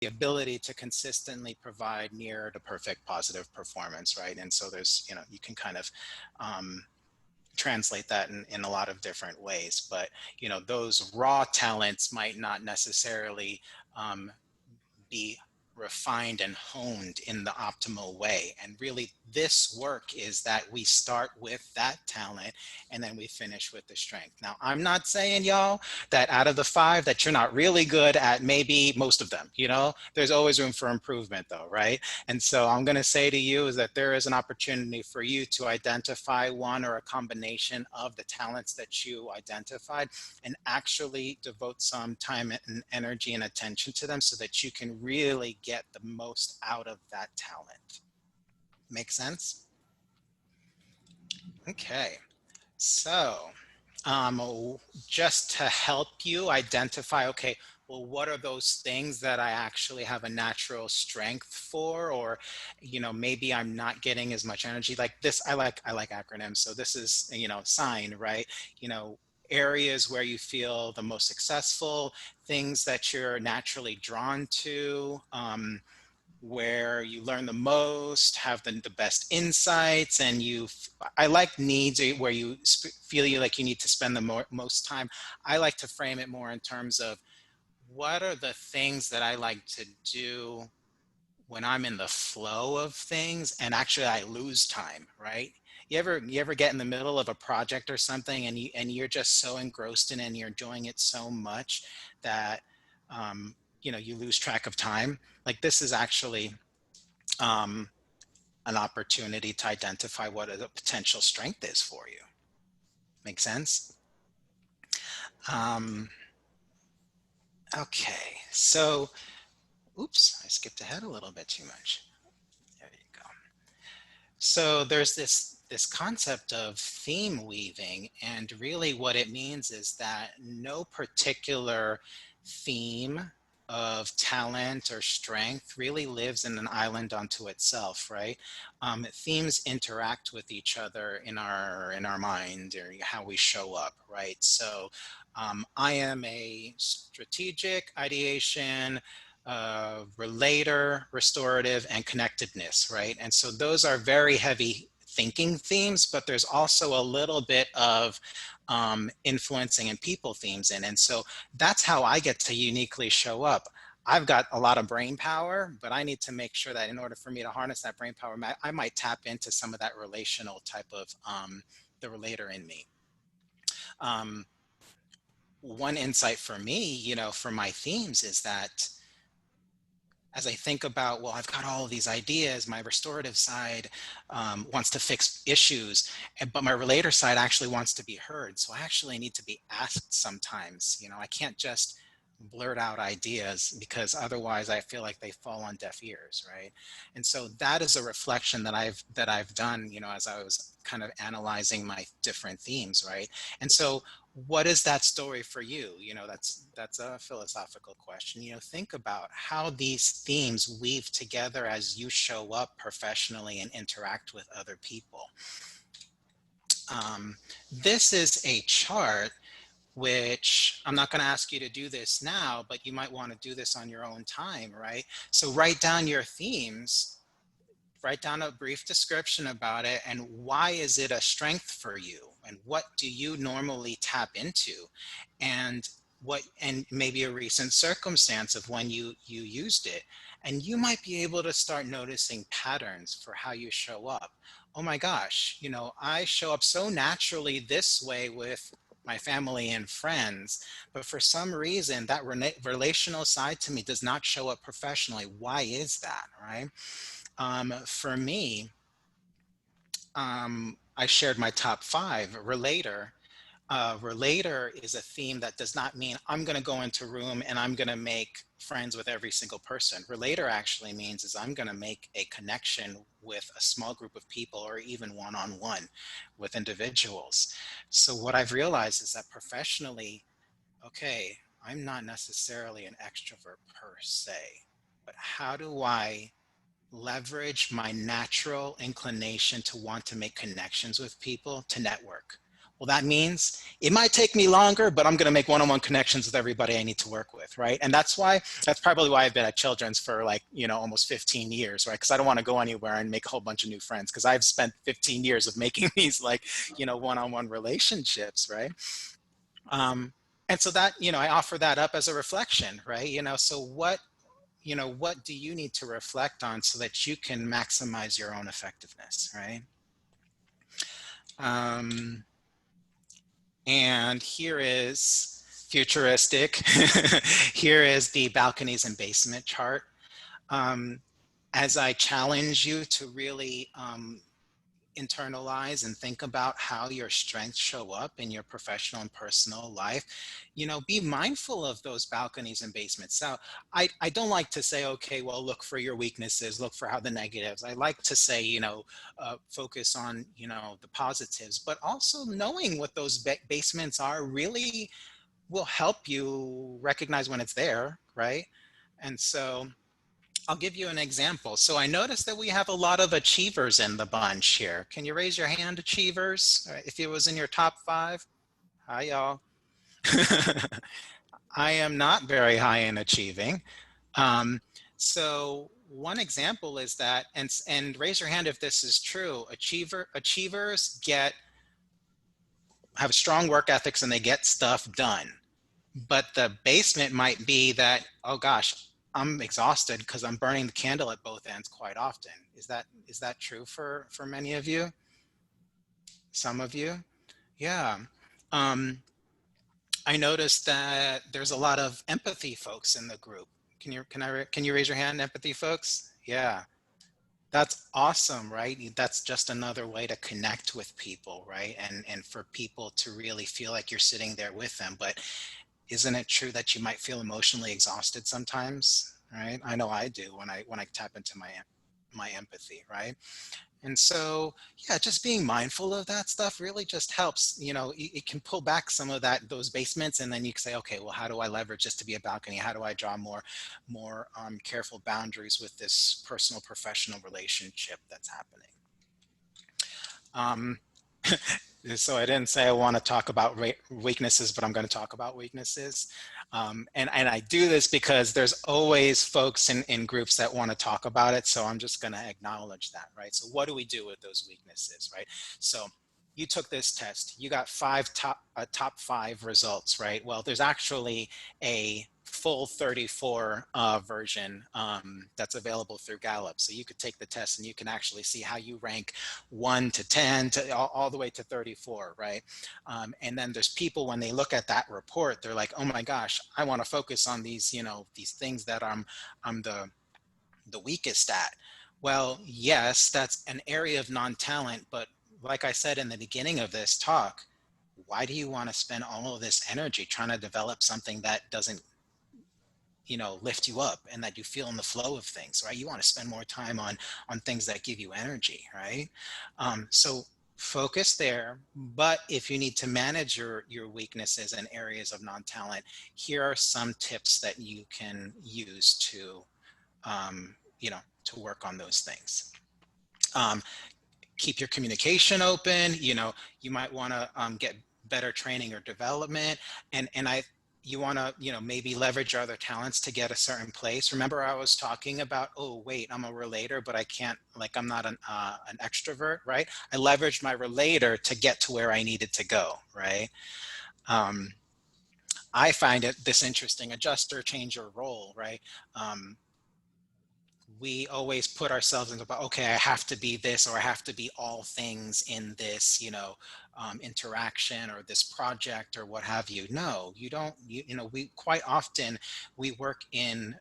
the ability to consistently provide near to perfect positive performance, right? And so there's, you can kind of translate that in a lot of different ways, but, those raw talents might not necessarily be refined and honed in the optimal way. And really, this work is that we start with that talent and then we finish with the strength. Now, I'm not saying, y'all, that out of the 5 that you're not really good at maybe most of them. There's always room for improvement though, right? And so I'm going to say to you is that there is an opportunity for you to identify one or a combination of the talents that you identified and actually devote some time and energy and attention to them so that you can really get the most out of that talent. Make sense? Okay, so just to help you identify, okay, well, what are those things that I actually have a natural strength for, or, maybe I'm not getting as much energy like this. I like acronyms. So this is, SIGN, right? Areas where you feel the most successful, things that you're naturally drawn to, where you learn the most, have the best insights, and I like needs where you feel like you need to spend the most time. I like to frame it more in terms of what are the things that I like to do when I'm in the flow of things and actually I lose time, right? You ever get in the middle of a project or something and you're just so engrossed in it and you're enjoying it so much that you lose track of time. Like, this is actually um, an opportunity to identify what a potential strength is for you. Make sense? Um, okay, so, oops, I skipped ahead a little bit too much. There you go. So there's this concept of theme weaving, and really what it means is that no particular theme of talent or strength really lives in an island unto itself, right? Themes interact with each other in our mind, or how we show up, right? So I am a strategic, ideation, relator, restorative, and connectedness, right? And so those are very heavy thinking themes, but there's also a little bit of influencing and people themes in. And so that's how I get to uniquely show up. I've got a lot of brain power, but I need to make sure that in order for me to harness that brain power, I might tap into some of that relational type of the relator in me. One insight for me, for my themes is that as I think about, well, I've got all of these ideas, my restorative side wants to fix issues, but my relator side actually wants to be heard. So I actually need to be asked sometimes. I can't just blurt out ideas because otherwise I feel like they fall on deaf ears, right? And so that is a reflection that I've done, as I was kind of analyzing my different themes, right? And so what is that story for you? That's a philosophical question. Think about how these themes weave together as you show up professionally and interact with other people. This is a chart, which I'm not going to ask you to do this now, but you might want to do this on your own time, right? So write down your themes, write down a brief description about it, and why is it a strength for you, and what do you normally tap into, and maybe a recent circumstance of when you used it. And you might be able to start noticing patterns for how you show up. Oh my gosh, I show up so naturally this way with my family and friends, but for some reason that relational side to me does not show up professionally. Why is that, right? For me, I shared my top 5. Relator is a theme that does not mean I'm going to go into a room and I'm going to make friends with every single person. Relator actually means is I'm going to make a connection with a small group of people, or even one-on-one with individuals. So what I've realized is that professionally, okay, I'm not necessarily an extrovert per se, but how do I leverage my natural inclination to want to make connections with people to network? Well, that means it might take me longer, but I'm going to make one-on-one connections with everybody I need to work with, right? And that's probably why I've been at Children's for like, almost 15 years, right? Because I don't want to go anywhere and make a whole bunch of new friends, because I've spent 15 years of making these like, one-on-one relationships, right? Um, and so that, I offer that up as a reflection, right? So what do you need to reflect on so that you can maximize your own effectiveness, right? Um, And here is futuristic. Here is the balconies and basement chart. Um, as I challenge you to really internalize and think about how your strengths show up in your professional and personal life, be mindful of those balconies and basements. So I don't like to say, okay, well, look for your weaknesses, look for how the negatives. I like to say, focus on, the positives, but also knowing what those basements are really will help you recognize when it's there, right? And so I'll give you an example. So I noticed that we have a lot of achievers in the bunch here. Can you raise your hand, achievers? If it was in your top 5? Hi, y'all. I am not very high in achieving. Um, so one example is that, and raise your hand if this is true. Achievers have strong work ethics and they get stuff done. But the basement might be that, oh gosh, I'm exhausted because I'm burning the candle at both ends quite often. Is that true for many of you? Some of you? Yeah. Um, I noticed that there's a lot of empathy folks in the group. Can you raise your hand, empathy folks? Yeah. That's awesome, right? That's just another way to connect with people, right? And for people to really feel like you're sitting there with them. But isn't it true that you might feel emotionally exhausted sometimes, right? I know I do when I tap into my empathy, right? And so, yeah, just being mindful of that stuff really just helps. It can pull back some of those basements, and then you can say, okay, well, how do I leverage this to be a balcony? How do I draw more careful boundaries with this personal professional relationship that's happening? Um, so I didn't say I want to talk about weaknesses, but I'm going to talk about weaknesses. And I do this because there's always folks in groups that want to talk about it. So I'm just going to acknowledge that, right? So what do we do with those weaknesses, right? So you took this test, you got top 5 results, right? Well, there's actually a full 34 version that's available through Gallup. So you could take the test and you can actually see how you rank 1 to 10 to all the way to 34, right? And then there's people, when they look at that report, they're like, oh my gosh, I want to focus on these, these things that I'm the weakest at. Well, yes, that's an area of non-talent, but like I said in the beginning of this talk, why do you want to spend all of this energy trying to develop something that doesn't lift you up and that you feel in the flow of things, right? You want to spend more time on things that give you energy, right? So focus there. But if you need to manage your weaknesses and areas of non-talent, here are some tips that you can use to to work on those things. Keep your communication open. You might want to get better training or development, and you want to maybe leverage your other talents to get a certain place. Remember, I was talking about, oh wait, I'm a relator, but I can't, like, I'm not an extrovert, right? I leveraged my relator to get to where I needed to go, right? um, I find it this interesting: adjust or change your role, right? We always put ourselves into, okay, I have to be this, or I have to be all things in this, interaction or this project or what have you. No, you don't. We quite often we work in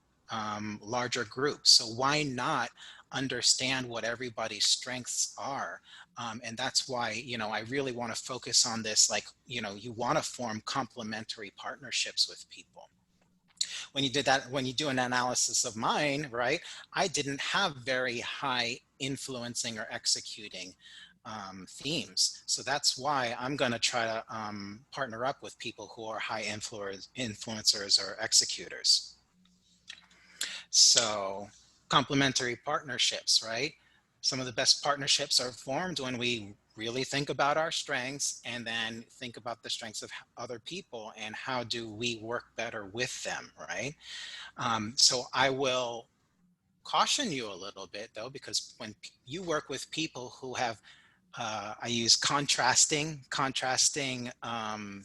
larger groups. So why not understand what everybody's strengths are? And that's why, I really want to focus on this. Like, you want to form complementary partnerships with people. When you do an analysis of mine, right, I didn't have very high influencing or executing themes. So that's why I'm going to try to partner up with people who are high influencers or executors. So complementary partnerships, right? Some of the best partnerships are formed when we really think about our strengths and then think about the strengths of other people and how do we work better with them, right? So I will caution you a little bit though, because when you work with people who have I use contrasting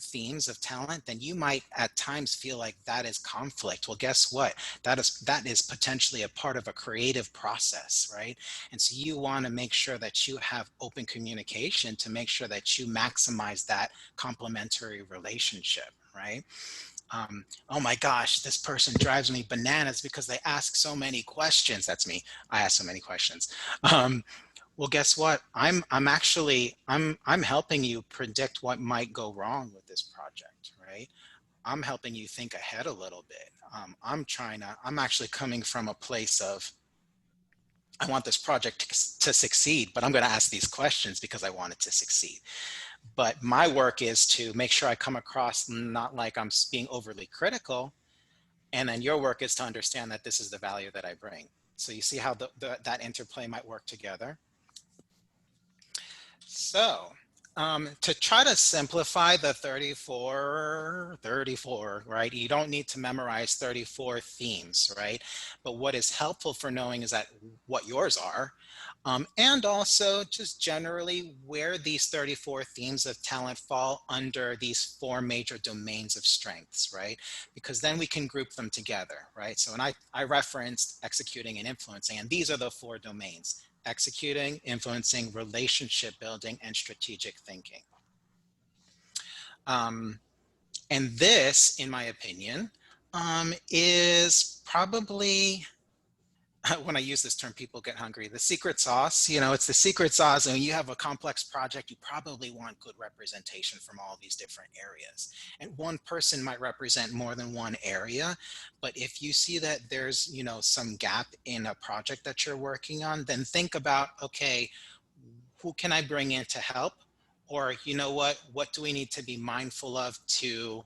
themes of talent, then you might at times feel like that is conflict. Well, guess what? That is potentially a part of a creative process, right? And so you want to make sure that you have open communication to make sure that you maximize that complementary relationship, right? Oh my gosh, this person drives me bananas because they ask so many questions. That's me. I ask so many questions. Well, guess what? I'm helping you predict what might go wrong with this project, right? I'm helping you think ahead a little bit. I'm actually coming from a place of, I want this project to succeed, but I'm going to ask these questions because I want it to succeed. But my work is to make sure I come across not like I'm being overly critical. And then your work is to understand that this is the value that I bring. So you see how that interplay might work together. So to try to simplify the 34, right? You don't need to memorize 34 themes, right? But what is helpful for knowing is that what yours are, and also just generally where these 34 themes of talent fall under these 4 major domains of strengths, right? Because then we can group them together, right? So, and I referenced executing and influencing, and these are the 4 domains: executing, influencing, relationship building, and strategic thinking. And this, in my opinion, is probably, when I use this term, people get hungry. The secret sauce, it's the secret sauce. And when you have a complex project, you probably want good representation from all these different areas. And one person might represent more than one area. But if you see that there's, some gap in a project that you're working on, then think about, okay, who can I bring in to help? Or, what do we need to be mindful of to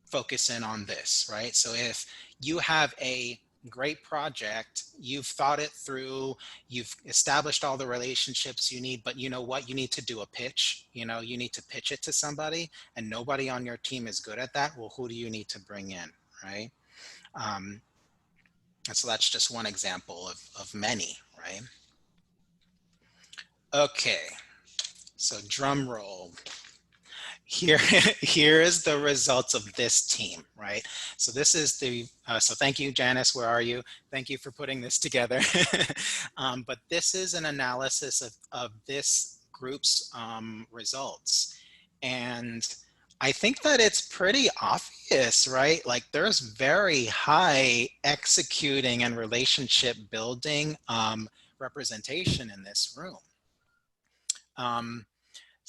focus in on this, right? So if you have a great project, you've thought it through, you've established all the relationships you need, but you know what? You need to do a pitch. You need to pitch it to somebody, and nobody on your team is good at that. Well, who do you need to bring in, right? And so that's just one example of many, right? Okay, so drum roll. Here is the results of this team, right? So this is so thank you, Janice, where are you? Thank you for putting this together. But this is an analysis of this group's results. And I think that it's pretty obvious, right? Like there's very high executing and relationship building representation in this room.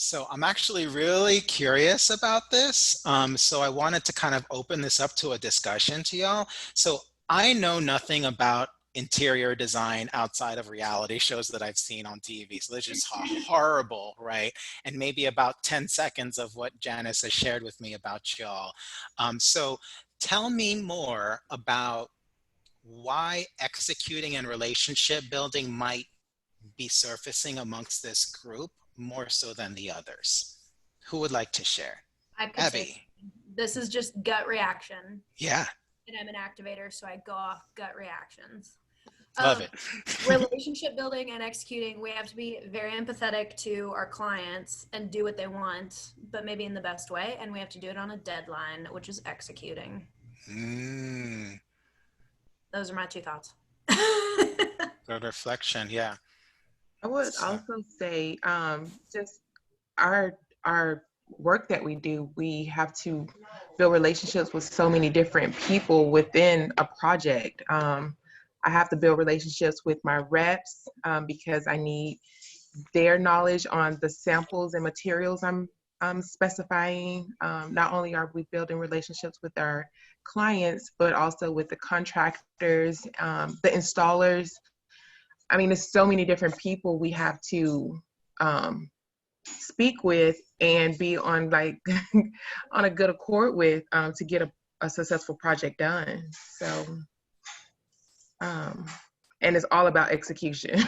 So I'm actually really curious about this. So I wanted to kind of open this up to a discussion to y'all. So I know nothing about interior design outside of reality shows that I've seen on TV. So this is horrible, right? And maybe about 10 seconds of what Janice has shared with me about y'all. So tell me more about why executing and relationship building might be surfacing amongst this group more so than the others. Who would like to share? I could Abby. say this is just gut reaction. Yeah. And I'm an activator, so I go off gut reactions. Love it. Relationship building and executing, we have to be very empathetic to our clients and do what they want, but maybe in the best way. And we have to do it on a deadline, which is executing. Those are my 2 thoughts. Good reflection. Yeah. I would also say just our work that we do, we have to build relationships with so many different people within a project. I have to build relationships with my reps because I need their knowledge on the samples and materials I'm specifying. Not only are we building relationships with our clients, but also with the contractors, the installers. I mean, there's so many different people we have to speak with and be on on a good accord with to get a successful project done. So, and it's all about execution.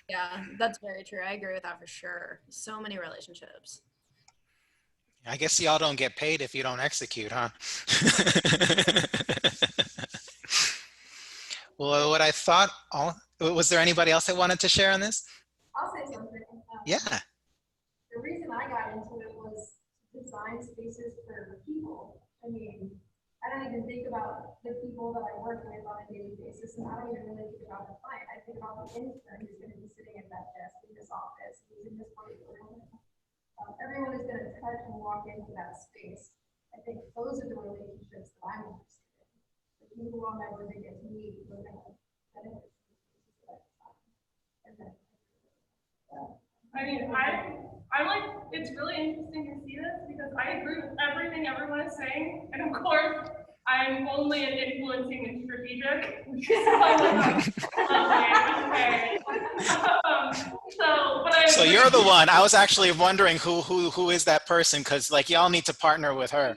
Yeah, that's very true. I agree with that for sure. So many relationships. I guess y'all don't get paid if you don't execute, huh? Well, what I thought, was there anybody else that wanted to share on this? I'll say something. Yeah. The reason I got into it was design spaces for people. I mean, I don't even think about the people that I work with on a daily basis, and I don't even really think about the client. I think about the intern who's going to be sitting at that desk in this office, who's in this particular room. Everyone is going to touch and walk into that space. I think those are the relationships that I'm interested in. The people I'm never going to get to meet, we're going to benefit from the spaces that I design. And then, I mean, I'm like, it's really interesting to see this because I agree with everything everyone is saying. And of course, I'm only an influencing and strategic. So I'm like, okay. But I So agree. you're the one. I was actually wondering who is that person, because like y'all need to partner with her.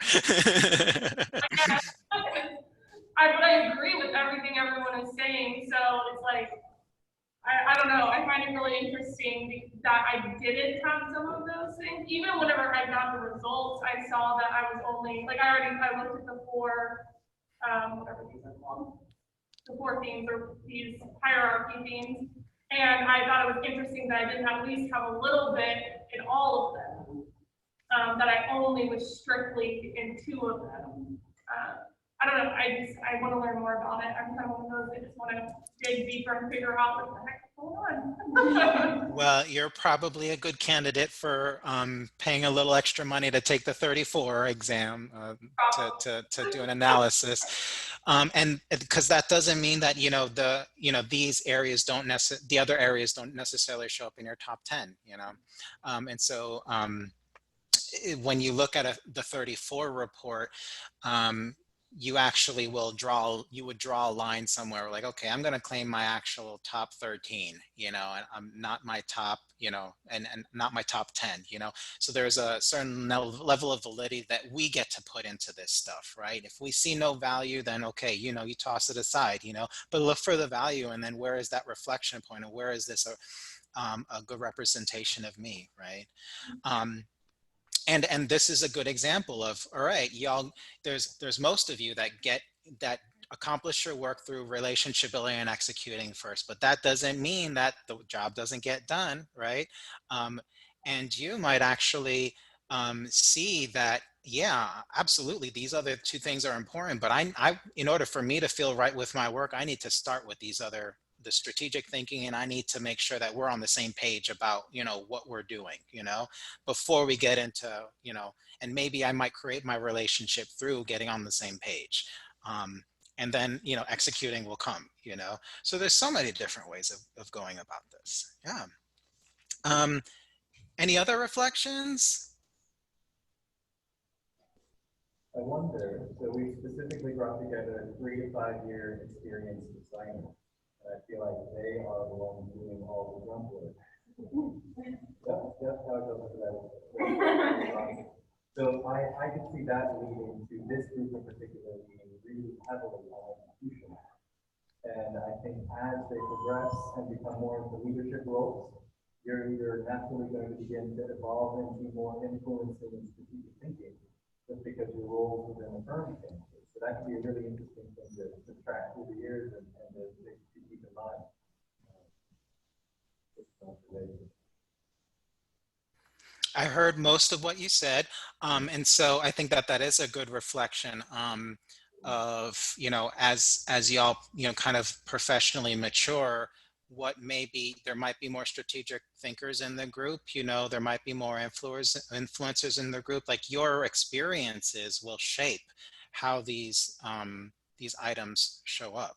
But I agree with everything everyone is saying. So it's like, I don't know. I find it really interesting that I didn't have some of those things. Even whenever I got the results, I saw that I was only like I looked at the four whatever these are called, the four themes or these hierarchy themes, and I thought it was interesting that I didn't at least have a little bit in all of them. That I only was strictly in two of them. I don't know. I want to learn more about it. I'm kind of one of those that just want to dig deeper and figure out what the heck is going on. Well, you're probably a good candidate for paying a little extra money to take the 34 exam to do an analysis, and because that doesn't mean that these areas the other areas don't necessarily show up in your top 10. And so when you look at the 34 report, you actually you would draw a line somewhere like, okay, I'm going to claim my actual top 13, and I'm not my top, and not my top 10, so there's a certain level of validity that we get to put into this stuff, right? If we see no value, then okay, you toss it aside, but look for the value, and then where is that reflection point, and where is this a good representation of me, right? And this is a good example of, all right, y'all, there's most of you that accomplish your work through relationship building and executing first, but that doesn't mean that the job doesn't get done, right? And you might actually see that, yeah, absolutely, these other two things are important, but I in order for me to feel right with my work, I need to start with the strategic thinking, and I need to make sure that we're on the same page about what we're doing, before we get into and maybe I might create my relationship through getting on the same page, and then executing will come, so there's so many different ways of going about this. Yeah. Any other reflections? I wonder, so we specifically brought together 3 to 5 year experienced designers. And I feel like they are the ones doing all the grunt work. That's how it goes for that. So I could see that leading to this group in particular being really heavily on execution. And I think as they progress and become more into leadership roles, you're naturally going to begin to evolve into more influencing and strategic thinking, just because your roles within the firm changes. So that can be a really interesting thing to track through the years and to keep in mind. I heard most of what you said, and so I think that is a good reflection of as y'all kind of professionally mature, there might be more strategic thinkers in the group, there might be more influencers in the group. Like, your experiences will shape how these items show up.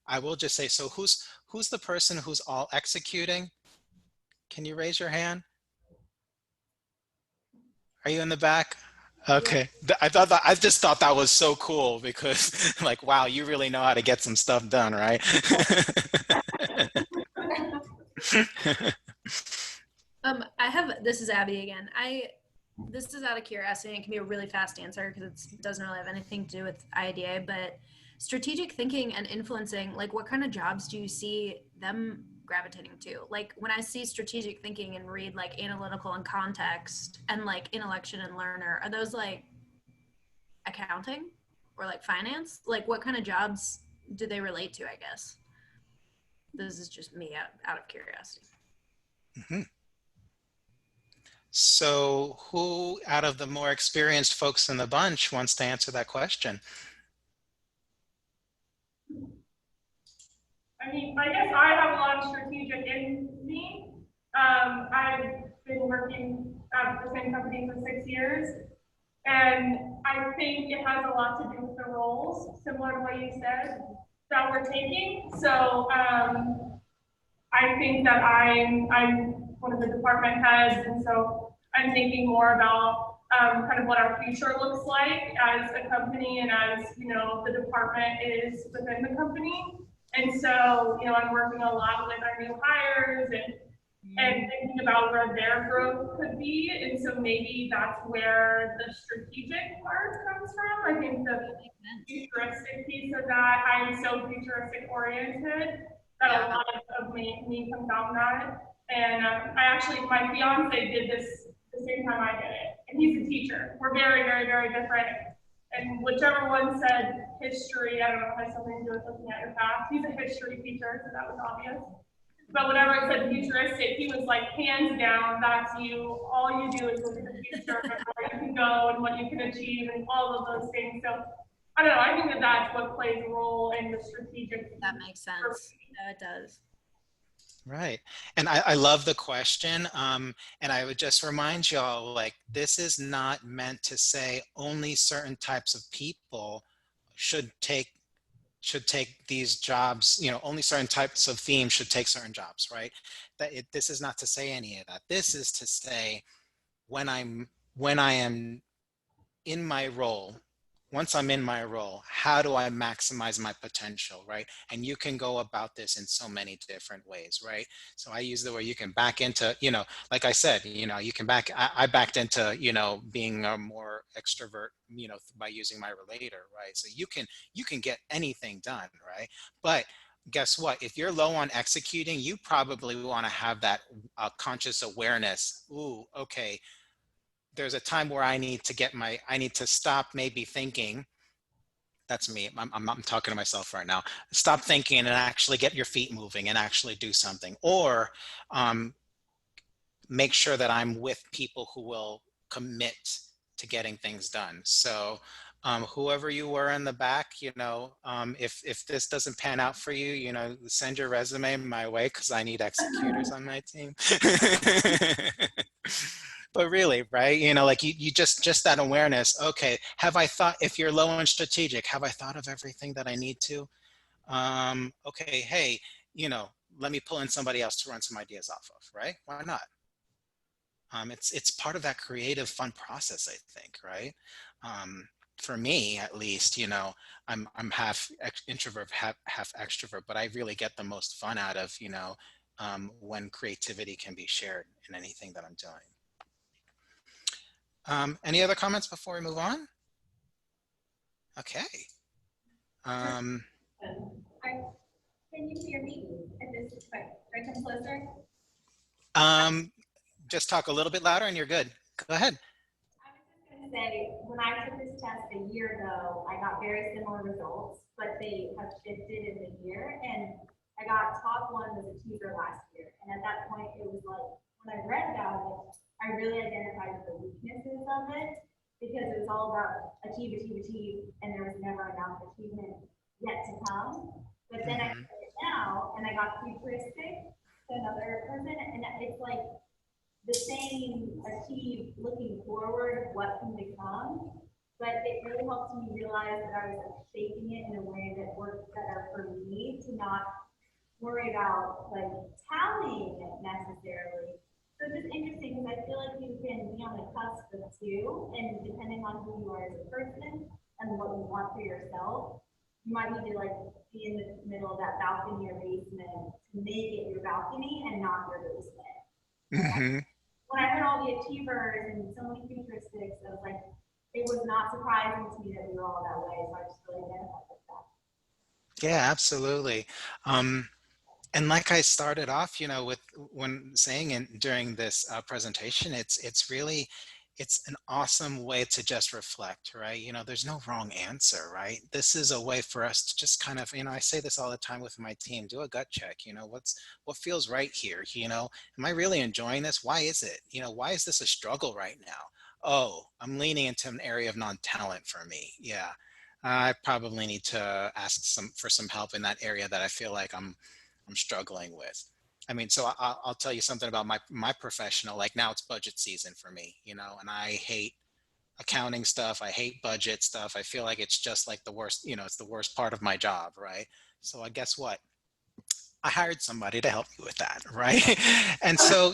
I will just say, so who's the person who's all executing? Can you raise your hand? Are you in the back? Okay. I just thought that was so cool because like, wow, you really know how to get some stuff done, right? This is Abby again. This is out of curiosity, and it can be a really fast answer because it doesn't really have anything to do with IDA, but strategic thinking and influencing, like, what kind of jobs do you see them gravitating to. Like when I see strategic thinking and read like analytical and context and like intellection and learner, are those like accounting or like finance? Like what kind of jobs do they relate to, I guess? This is just me out of curiosity. Mm-hmm. So who out of the more experienced folks in the bunch wants to answer that question? I mean, I guess I have a lot of strategic in me. I've been working at the same company for 6 years, and I think it has a lot to do with the roles, similar to what you said, that we're taking. So I think that I'm one of the department heads, and so I'm thinking more about kind of what our future looks like as a company and as, you know, the department is within the company. And so, you know, I'm working a lot with our new hires and thinking about where their growth could be. And so maybe that's where the strategic part comes from. I think the futuristic piece of that, I'm so futuristic oriented that a lot of me comes out in that. And I actually, my fiance did this the same time I did it. And he's a teacher. We're very, very, very different. And whichever one said history, I don't know if it has something to do with looking at your past. He's a history teacher, so that was obvious. But whenever it said futuristic, he was like, hands down, that's you. All you do is look at the future and where you can go and what you can achieve and all of those things. So I don't know, I think that that's what plays a role in the strategic. That makes sense. No, it does. Right. And I love the question. And I would just remind y'all, like, this is not meant to say only certain types of people should take these jobs, you know, only certain types of themes should take certain jobs, right? This is not to say any of that. This is to say when I am in my role, once I'm in my role, how do I maximize my potential, right? And you can go about this in so many different ways, right? So I use the word you can back into, you know, like I said, you know, you can I backed into, you know, being a more extrovert, you know, by using my relator, right? So you can get anything done, right? But guess what? If you're low on executing, you probably want to have that conscious awareness. Ooh, okay, there's a time where I need to stop maybe thinking. That's me. I'm talking to myself right now. Stop thinking and actually get your feet moving and actually do something. Or make sure that I'm with people who will commit to getting things done. So whoever you were in the back, you know, if this doesn't pan out for you, you know, send your resume my way because I need executors on my team. But really, right, you know, like you just that awareness. Okay, have I thought, if you're low on strategic, have I thought of everything that I need to? Okay, hey, you know, let me pull in somebody else to run some ideas off of, right? Why not? It's part of that creative fun process, I think, right? For me, at least, you know, I'm half introvert, half extrovert, but I really get the most fun out of, you know, when creativity can be shared in anything that I'm doing. Any other comments before we move on? Okay. Can you hear me at this point? Can I come closer? Just talk a little bit louder and you're good. Go ahead. I was just going to say, when I took this test a year ago, I got very similar results, but they have shifted in the year. And I got top one was achiever last year. And at that point, it was like, when I read about it, I really identified the weaknesses of it because it was all about achieve, and there was never enough achievement yet to come. But then I read it now, and I got futuristic to another person, and it's like the same achieve, looking forward, what can become. But it really helped me realize that I was like shaping it in a way that worked better for me to not worry about like tallying it necessarily. So it's just interesting because I feel like you can be on the cusp of two, and depending on who you are as a person and what you want for yourself, you might need to like be in the middle of that balcony or basement to make it your balcony and not your basement. Mm-hmm. When I heard all the achievers and so many futuristics, I was like, it was not surprising to me that we were all that way. So I just really identified with that. Yeah, absolutely. And like I started off, with when saying it during this presentation, it's really, it's an awesome way to just reflect, right? There's no wrong answer, right? This is a way for us to just kind of, I say this all the time with my team, do a gut check. What feels right here? Am I really enjoying this? Why is it? Why is this a struggle right now? Oh, I'm leaning into an area of non-talent for me. Yeah. I probably need to ask for some help in that area that I feel like I'm struggling with. I mean, so I'll tell you something about my professional. Like now, it's budget season for me, and I hate accounting stuff. I hate budget stuff. I feel like it's just like the worst. It's the worst part of my job, right? So I guess what? I hired somebody to help me with that, right? And so,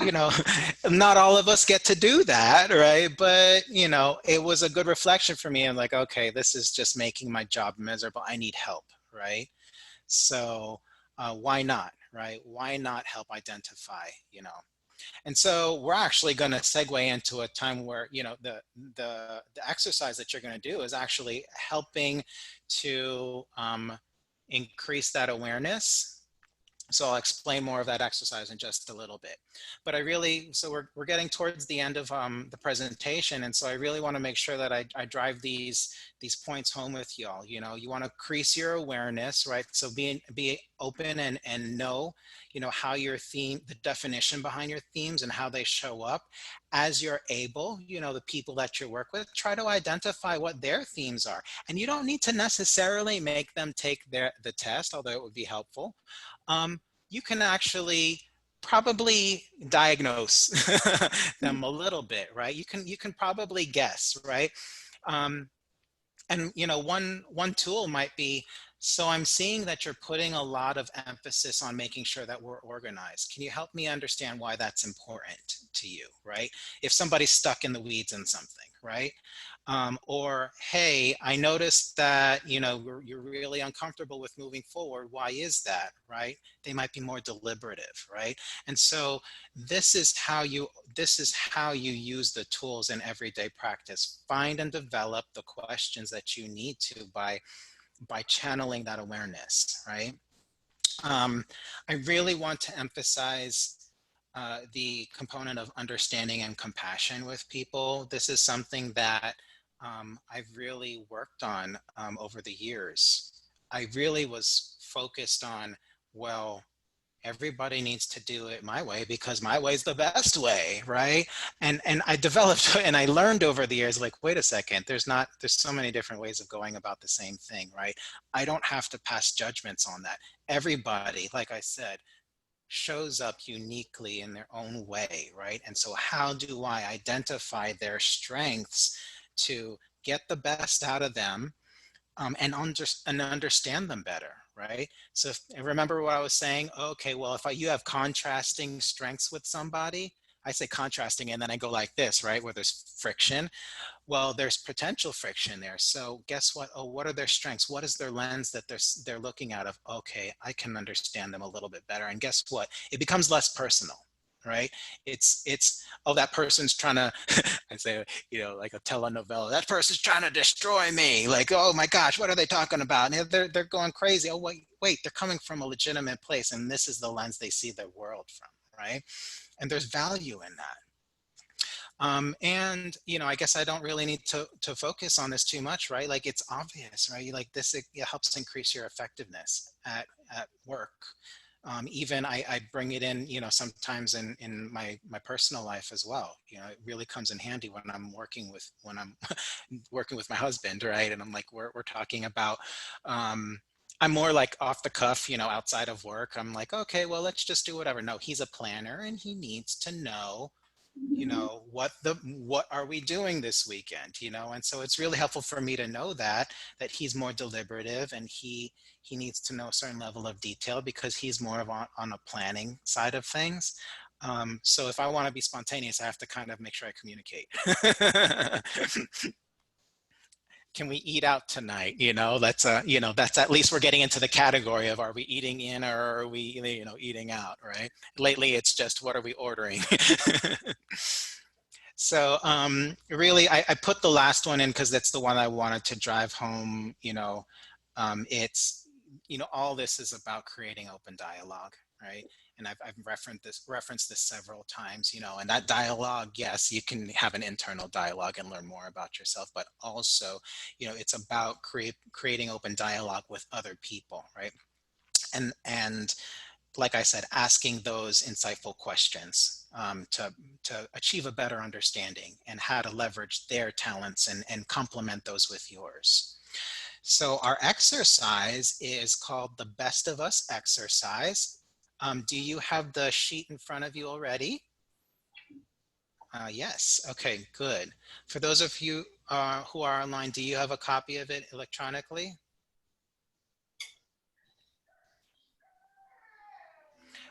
not all of us get to do that, right? But, it was a good reflection for me. I'm like, okay, this is just making my job miserable. I need help, right? So why not, right? Why not help identify, And so we're actually going to segue into a time where, the exercise that you're going to do is actually helping to increase that awareness. So I'll explain more of that exercise in just a little bit. But so we're getting towards the end of the presentation. And so I really want to make sure that I drive these points home with y'all. You want to increase your awareness, right? So be open and know, how your theme, the definition behind your themes and how they show up. As you're able, the people that you work with, try to identify what their themes are. And you don't need to necessarily make them take the test, although it would be helpful. You can actually probably diagnose them a little bit, right? You can probably guess, right? And one tool might be, so I'm seeing that you're putting a lot of emphasis on making sure that we're organized. Can you help me understand why that's important to you, right? If somebody's stuck in the weeds in something, right? Or, hey, I noticed that, you're really uncomfortable with moving forward. Why is that, right? They might be more deliberative, right? And so this is how you use the tools in everyday practice. Find and develop the questions that you need to by channeling that awareness, right? I really want to emphasize the component of understanding and compassion with people. This is something that I've really worked on over the years. I really was focused on, well, everybody needs to do it my way because my way is the best way, right? And I developed and I learned over the years, like, wait a second, there's so many different ways of going about the same thing, right? I don't have to pass judgments on that. Everybody, like I said, shows up uniquely in their own way, right? And so how do I identify their strengths to get the best out of them, and understand them better, right? So remember what I was saying? Okay, well, if you have contrasting strengths with somebody, I say contrasting and then I go like this, right? Where there's friction. Well, there's potential friction there. So guess what? Oh, what are their strengths? What is their lens that they're looking out of? Okay, I can understand them a little bit better. And guess what? It becomes less personal, right? It's oh, that person's trying to I say, like a telenovela, that person's trying to destroy me. Like, oh my gosh, what are they talking about? And they're going crazy. Oh, wait, they're coming from a legitimate place, and this is the lens they see the world from, right? And there's value in that. And I guess I don't really need to focus on this too much, right? Like, it's obvious, right? Like this, it helps increase your effectiveness at work. Even I bring it in, sometimes in my personal life as well. It really comes in handy when I'm working with working with my husband, right? And I'm like, we're talking about, I'm more like off the cuff, outside of work. I'm like, okay, well, let's just do whatever. No, he's a planner and he needs to know, what are we doing this weekend, and so it's really helpful for me to know that he's more deliberative and he needs to know a certain level of detail because he's more of on a planning side of things. So if I want to be spontaneous, I have to kind of make sure I communicate. Can we eat out tonight? That's that's, at least we're getting into the category of, are we eating in or are we, eating out, right? Lately, it's just, what are we ordering? So really, I put the last one in because that's the one I wanted to drive home. It's, all this is about creating open dialogue, right? And I've referenced this several times, and that dialogue, yes, you can have an internal dialogue and learn more about yourself, but also, it's about creating open dialogue with other people, right? And like I said, asking those insightful questions to achieve a better understanding and how to leverage their talents and complement those with yours. So our exercise is called the Best of Us exercise. Do you have the sheet in front of you already? Yes. Okay, good. For those of you who are online, do you have a copy of it electronically?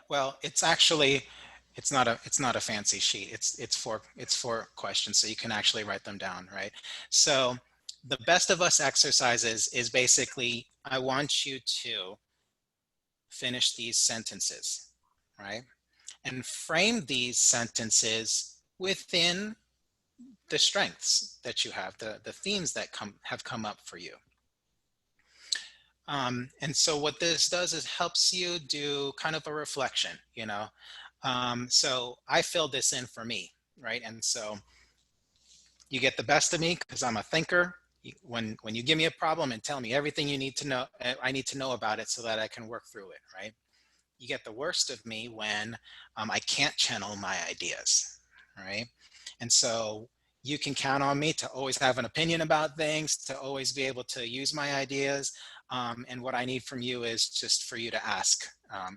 Well, it's not a fancy sheet. It's for questions, so you can actually write them down, right? So the Best of Us exercises is basically, I want you to finish these sentences, right? And frame these sentences within the strengths that you have, the themes that have come up for you. And so what this does is helps you do kind of a reflection, So I filled this in for me, right? And so you get the best of me because I'm a thinker. When you give me a problem and tell me everything you need to know, I need to know about it so that I can work through it, right? You get the worst of me when I can't channel my ideas, right? And so you can count on me to always have an opinion about things, to always be able to use my ideas. And what I need from you is just for you to ask.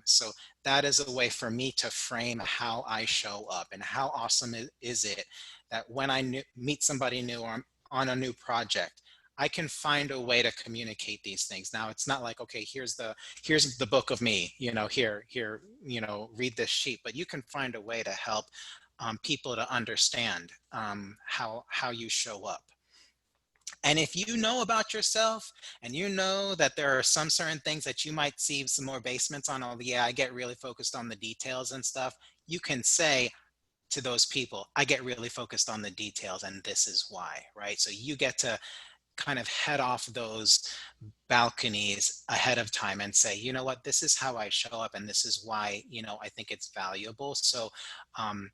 So that is a way for me to frame how I show up, and how awesome is it that when I meet somebody new or I'm on a new project, I can find a way to communicate these things. Now, it's not like, okay, here's the book of me, here, read this sheet, but you can find a way to help people to understand how you show up. And if you know about yourself and you know that there are some certain things that you might see some more basements on, oh yeah, I get really focused on the details and stuff, you can say to those people, I get really focused on the details and this is why, right? So you get to kind of head off those balconies ahead of time and say, you know what, this is how I show up and this is why, I think it's valuable. So, um,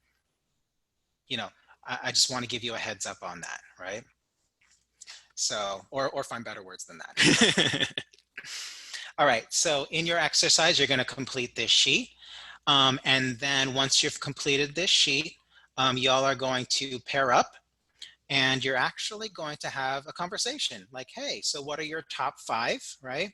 I just want to give you a heads up on that, right? So, or find better words than that. All right, so in your exercise, you're going to complete this sheet. And then once you've completed this sheet, y'all are going to pair up. And you're actually going to have a conversation like, hey, so what are your top 5, right?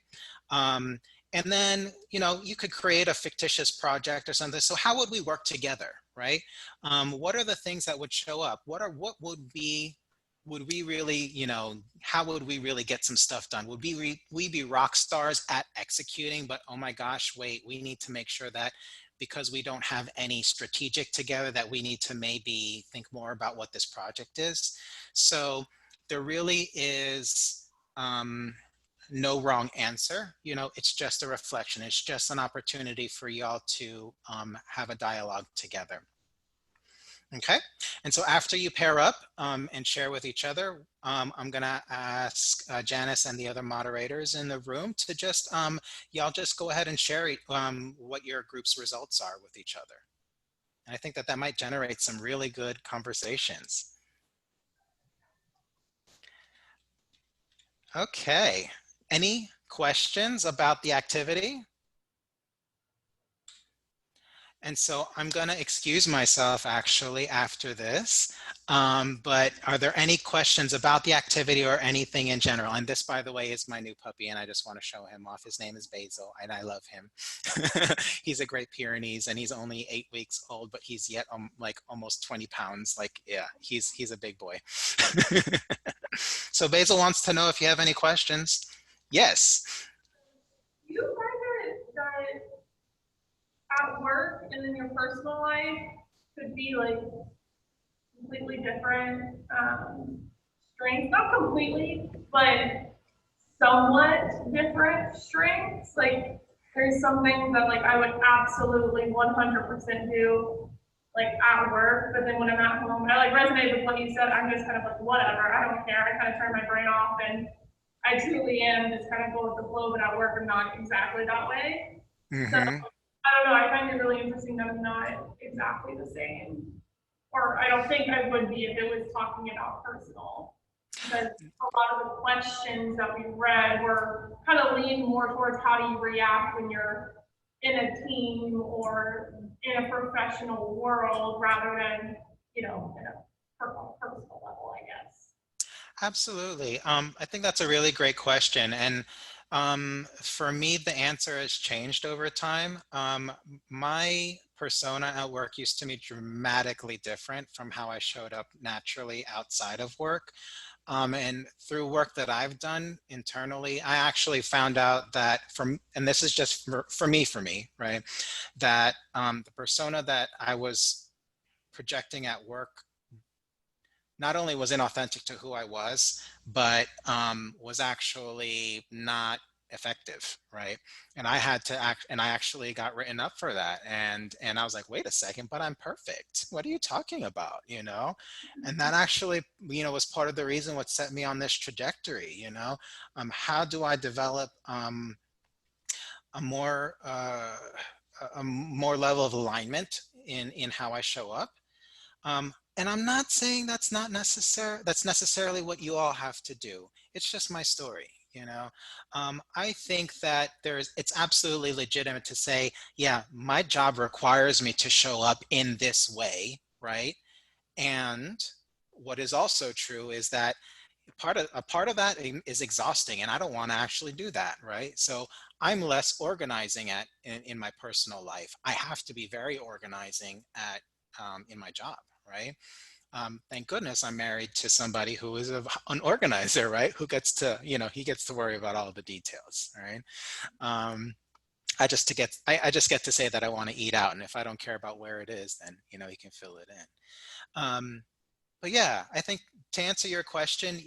And then, you could create a fictitious project or something. So how would we work together, right? What are the things that would show up? What would we really, how would we really get some stuff done? Would we be rock stars at executing, but oh my gosh, wait, we need to make sure that because we don't have any strategic together, that we need to maybe think more about what this project is. So there really is no wrong answer. It's just a reflection. It's just an opportunity for y'all to have a dialogue together. Okay, and so after you pair up and share with each other, I'm gonna ask Janice and the other moderators in the room to just, y'all just go ahead and share what your group's results are with each other. And I think that might generate some really good conversations. Okay, any questions about the activity? And so I'm going to excuse myself actually after this, but are there any questions about the activity or anything in general? And this, by the way, is my new puppy, and I just want to show him off. His name is Basil, and I love him. He's a Great Pyrenees, and he's only 8 weeks old, but he's yet like almost 20 pounds. Like, yeah, he's a big boy. So Basil wants to know if you have any questions. Yes. You find that at work and in your personal life could be like completely different strengths, not completely, but somewhat different strengths. Like there's some things that like I would absolutely 100% do like at work, but then when I'm at home, and I like resonate with what you said, I'm just kind of like, whatever, I don't care. I kind of turn my brain off and I truly am just kind of go with the flow, but at work I'm not exactly that way. Mm-hmm. So I don't know, I find it really interesting that it's not exactly the same. Or I don't think I would be if it was talking about personal. Because a lot of the questions that we read were kind of lean more towards how do you react when you're in a team or in a professional world rather than, in a personal level, I guess. Absolutely. I think that's a really great question. And for me, the answer has changed over time. My persona at work used to be dramatically different from how I showed up naturally outside of work. And through work that I've done internally, I actually found out that and this is just for me, right? That the persona that I was projecting at work not only was inauthentic to who I was, but was actually not effective, right? And I had to act, and I actually got written up for that. And I was like, wait a second, but I'm perfect. What are you talking about? And that actually, was part of the reason what set me on this trajectory. How do I develop a more a more level of alignment in how I show up? And I'm not saying that's necessarily what you all have to do. It's just my story. I think that it's absolutely legitimate to say, yeah, my job requires me to show up in this way, right? And what is also true is that a part of that is exhausting, and I don't want to actually do that, right? So I'm less organizing in my personal life. I have to be very organizing in my job, right? Thank goodness I'm married to somebody who is an organizer, right? Who gets to, he gets to worry about all the details, right? I just get to say that I want to eat out, and if I don't care about where it is, then he can fill it in. But yeah, I think to answer your question,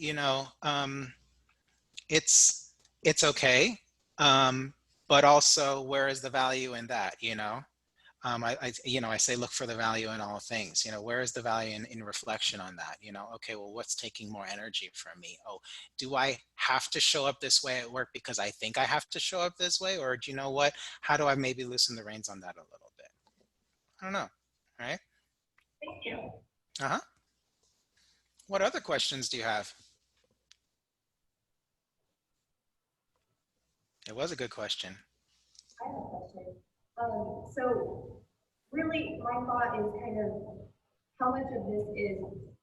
it's okay, but also where is the value in that? I say look for the value in all things. Where is the value in reflection on that? Okay, well, what's taking more energy from me? Oh, do I have to show up this way at work because I think I have to show up this way? Or do you know what? How do I maybe loosen the reins on that a little bit? I don't know. All right. Thank you. Uh-huh. What other questions do you have? It was a good question. I have a question. So really my thought is kind of how much of this is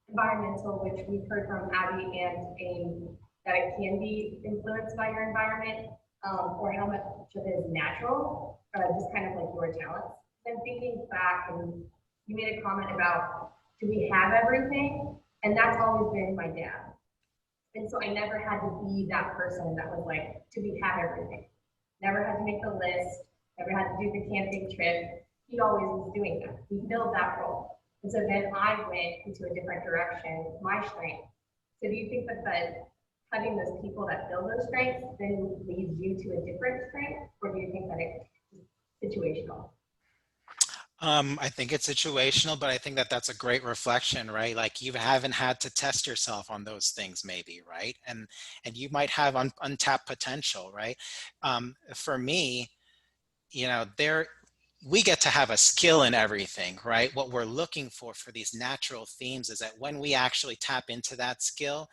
environmental, which we've heard from Abby and Aim, that it can be influenced by your environment, or how much of it is natural, just kind of like your talents. And thinking back, and you made a comment about, do we have everything? And that's always been my dad. And so I never had to be that person that was like, do we have everything? Never had to make the list, never had to do the camping trip. He always was doing that. He filled that role. And so then I went into a different direction with my strength. So do you think that having those people that fill those strengths then leads you to a different strength? Or do you think that it's situational? I think it's situational, but I think that that's a great reflection, right? Like you haven't had to test yourself on those things maybe, right? And you might have untapped potential, right? For me, we get to have a skill in everything, right? What we're looking for these natural themes is that when we actually tap into that skill,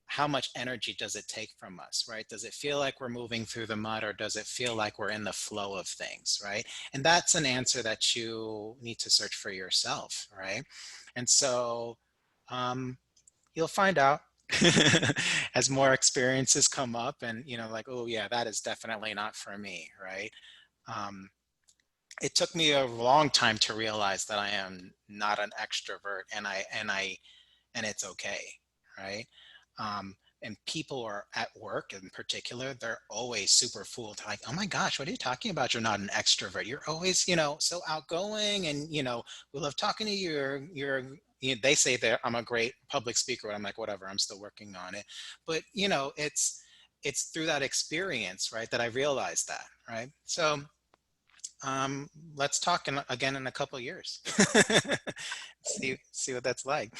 how much energy does it take from us, right? Does it feel like we're moving through the mud, or does it feel like we're in the flow of things, right? And that's an answer that you need to search for yourself, right? And so you'll find out as more experiences come up, and like, oh yeah, that is definitely not for me, right? It took me a long time to realize that I am not an extrovert, and it's okay, right? And people are at work in particular, they're always super fooled, like, oh my gosh, what are you talking about? You're not an extrovert. You're always, so outgoing, and we love talking to you. They say that I'm a great public speaker, and I'm like, whatever, I'm still working on it. But it's through that experience, right, that I realized that, right? So let's talk again in a couple of years. see what that's like.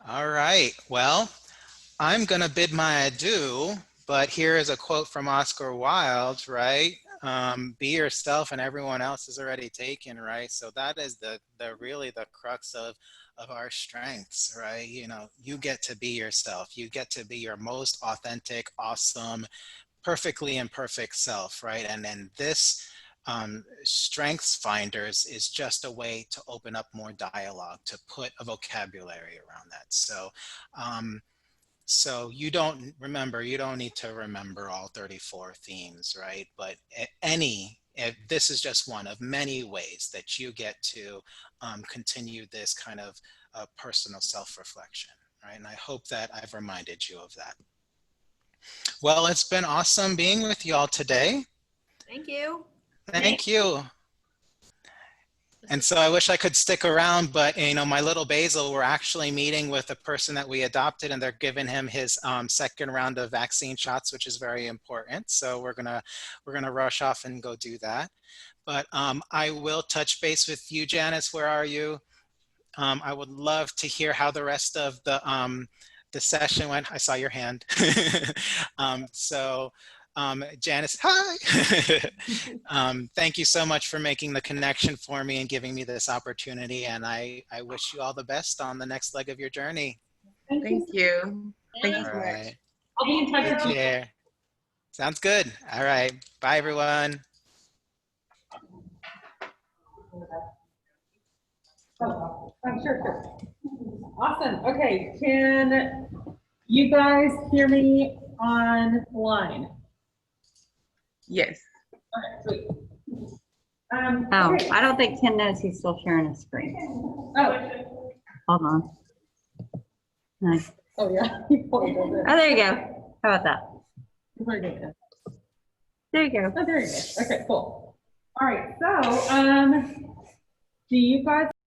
All right, well, I'm gonna bid my adieu, but here is a quote from Oscar Wilde, right? Be yourself and everyone else is already taken, right? So that is the really the crux of our strengths, right? You know, you get to be yourself. You get to be your most authentic, awesome, perfectly imperfect self, right? And then this strengths finders is just a way to open up more dialogue, to put a vocabulary around that. So you don't remember, you don't need to remember all 34 themes, right? But if this is just one of many ways that you get to continue this kind of personal self-reflection, right? And I hope that I've reminded you of that. Well, it's been awesome being with you all today. Thank you. Thank you. And so I wish I could stick around, but you know, my little Basil, we're actually meeting with a person that we adopted, and they're giving him his second round of vaccine shots, which is very important. So we're gonna rush off and go do that. But I will touch base with you, Janice. Where are you? I would love to hear how the rest of the session went. I saw your hand. Janice, hi. Thank you so much for making the connection for me and giving me this opportunity. And I wish you all the best on the next leg of your journey. Thank you. Thank you All so much. right. I'll be in touch Take with you. care. Sounds good. All right. Bye, everyone. Oh, sure. Awesome. Okay, can you guys hear me online? Yes. Okay, sweet. Oh, Okay. I don't think Tim knows he's still sharing his screen. Oh, Hold on. Nice. oh yeah. Oh, there you go. How about that? Very good. There you go. Oh, there you go. Okay, cool. All right, so, do you guys